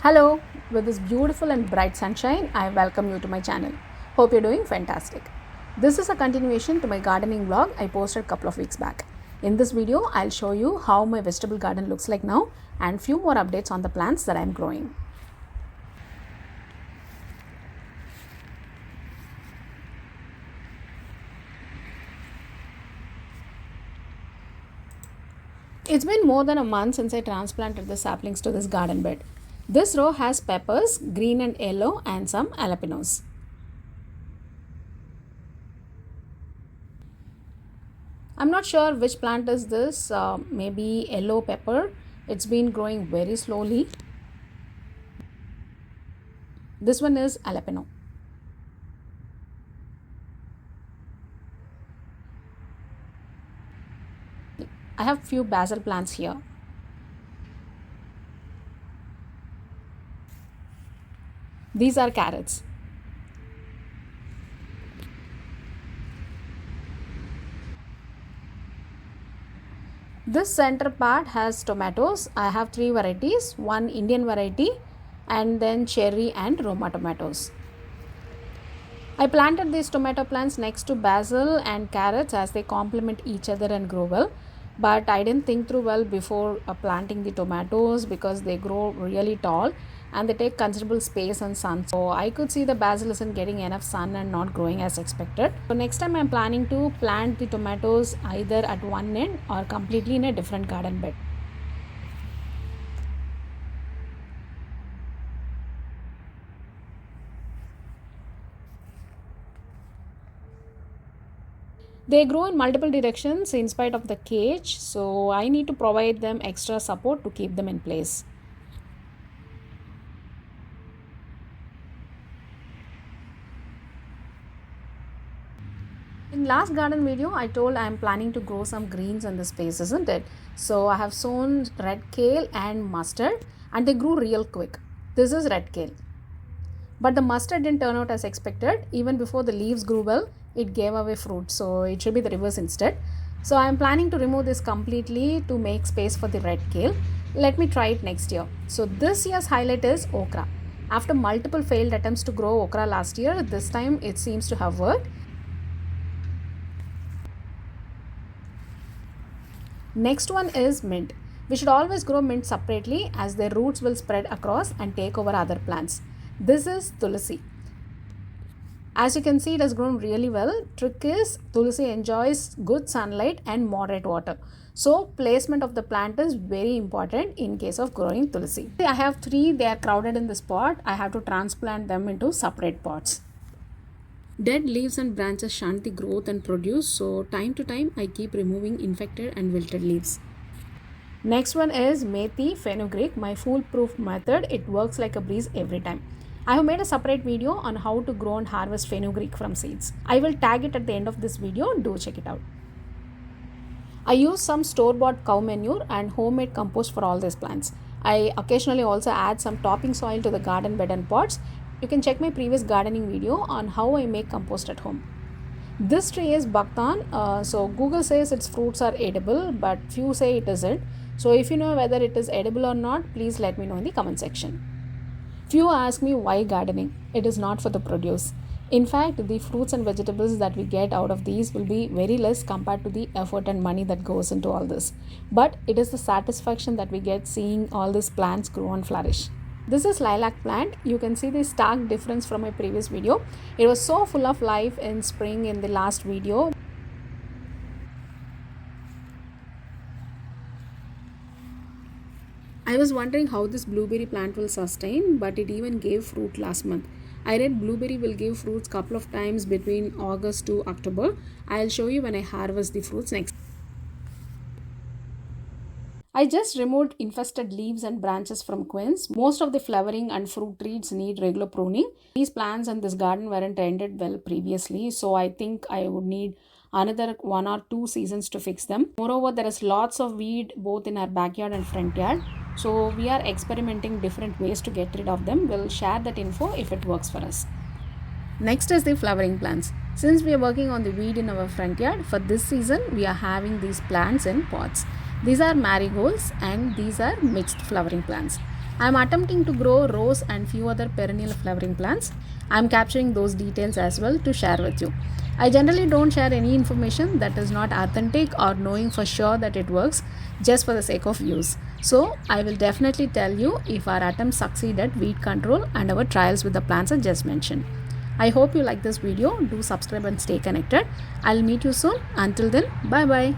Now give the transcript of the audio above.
Hello, with this beautiful and bright sunshine, I welcome you to my channel. Hope you're doing fantastic. This is a continuation to my gardening vlog I posted a couple of weeks back. In this video, I'll show you how my vegetable garden looks like now and few more updates on the plants that I'm growing. It's been more than a month since I transplanted the saplings to this garden bed. This row has peppers, green and yellow, and some jalapenos. I'm not sure which plant is this, maybe yellow pepper. It's been growing very slowly. This one is jalapeno. I have few basil plants here. These are carrots. This center part has tomatoes. I have three varieties, one Indian variety and then cherry and Roma tomatoes. I planted these tomato plants next to basil and carrots as they complement each other and grow well. But I didn't think through well before planting the tomatoes because they grow really tall and they take considerable space and sun. So I could see the basil isn't getting enough sun and not growing as expected. So next time I'm planning to plant the tomatoes either at one end or completely in a different garden bed. They grow in multiple directions in spite of the cage, so I need to provide them extra support to keep them in place. In last garden video, I told I am planning to grow some greens in this space, isn't it? So I have sown red kale and mustard and they grew real quick. This is red kale. But the mustard didn't turn out as expected. Even before the leaves grew well, it gave away fruit. So it should be the reverse instead. So I am planning to remove this completely to make space for the red kale. Let me try it next year. So this year's highlight is okra. After multiple failed attempts to grow okra last year, this time it seems to have worked. Next one is mint. We should always grow mint separately as their roots will spread across and take over other plants. This is Tulasi. As you can see, it has grown really well. Trick is Tulasi enjoys good sunlight and moderate water. So placement of the plant is very important in case of growing Tulasi. I have three, they are crowded in this pot. I have to transplant them into separate pots. Dead leaves and branches shunt the growth and produce, so time to time I keep removing infected and wilted leaves. Next one is Methi fenugreek, my foolproof method. It works like a breeze every time. I have made a separate video on how to grow and harvest fenugreek from seeds. I will tag it at the end of this video, do check it out. I use some store-bought cow manure and homemade compost for all these plants. I occasionally also add some topping soil to the garden bed and pots. You can check my previous gardening video on how I make compost at home. This tree is buckthorn, so Google says its fruits are edible, but few say it isn't. So if you know whether it is edible or not, please let me know in the comment section. Few ask me why gardening. It is not for the produce. In fact, the fruits and vegetables that we get out of these will be very less compared to the effort and money that goes into all this. But it is the satisfaction that we get seeing all these plants grow and flourish. This is lilac plant. You can see the stark difference from my previous video. It was so full of life in spring in the last video. I was wondering how this blueberry plant will sustain, but it even gave fruit last month. I read blueberry will give fruits couple of times between August to October. I'll show you when I harvest the fruits next. I just removed infested leaves and branches from quince. Most of the flowering and fruit trees need regular pruning. These plants and this garden weren't tended well previously, so I think I would need another 1 or 2 seasons to fix them. Moreover, there is lots of weed both in our backyard and front yard. So we are experimenting different ways to get rid of them. We'll share that info if it works for us. Next is the flowering plants. Since we are working on the weed in our front yard, for this season we are having these plants in pots. These are marigolds and these are mixed flowering plants. I am attempting to grow rose and few other perennial flowering plants. I am capturing those details as well to share with you. I generally don't share any information that is not authentic or knowing for sure that it works just for the sake of use. So, I will definitely tell you if our attempts succeed at weed control and our trials with the plants I just mentioned. I hope you like this video. Do subscribe and stay connected. I'll meet you soon. Until then, bye bye.